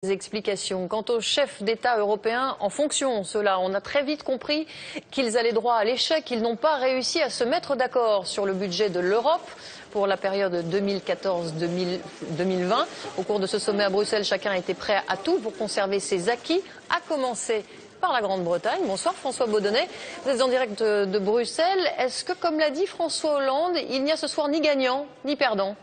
Explications. Quant aux chefs d'État européens en fonction, ceux-là, on a très vite compris qu'ils allaient droit à l'échec. Ils n'ont pas réussi à se mettre d'accord sur le budget de l'Europe pour la période 2014-2020. Au cours de ce sommet à Bruxelles, chacun était prêt à tout pour conserver ses acquis, à commencer par la Grande-Bretagne. Bonsoir François Baudonnet, vous êtes en direct de Bruxelles. Est-ce que, comme l'a dit François Hollande, il n'y a ce soir ni gagnant ni perdant ?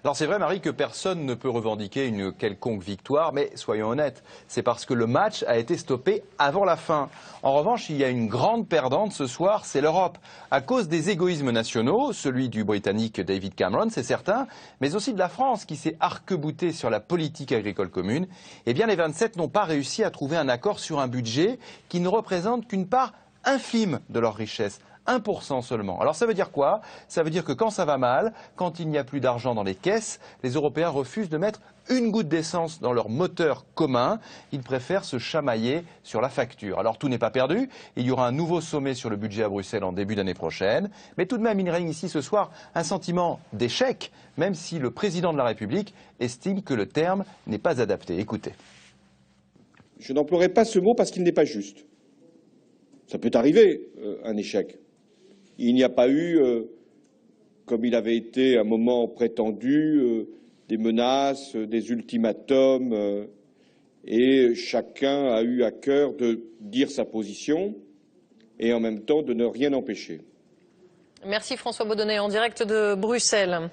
Alors c'est vrai, Marie, que personne ne peut revendiquer une quelconque victoire, mais soyons honnêtes, c'est parce que le match a été stoppé avant la fin. En revanche, il y a une grande perdante ce soir, c'est l'Europe. À cause des égoïsmes nationaux, celui du Britannique David Cameron, c'est certain, mais aussi de la France qui s'est arc-boutée sur la politique agricole commune, eh bien les 27 n'ont pas réussi à trouver un accord sur un budget qui ne représente qu'une part infime de leur richesse. 1% seulement. Alors ça veut dire quoi? Ça veut dire que quand ça va mal, quand il n'y a plus d'argent dans les caisses, les Européens refusent de mettre une goutte d'essence dans leur moteur commun. Ils préfèrent se chamailler sur la facture. Alors tout n'est pas perdu. Il y aura un nouveau sommet sur le budget à Bruxelles en début d'année prochaine. Mais tout de même, il règne ici ce soir un sentiment d'échec, même si le président de la République estime que le terme n'est pas adapté. Écoutez. Je n'emploierai pas ce mot parce qu'il n'est pas juste. Ça peut arriver, un échec. Il n'y a pas eu, comme il avait été à un moment prétendu, des menaces, des ultimatums, et chacun a eu à cœur de dire sa position et en même temps de ne rien empêcher. Merci François Baudonnet en direct de Bruxelles.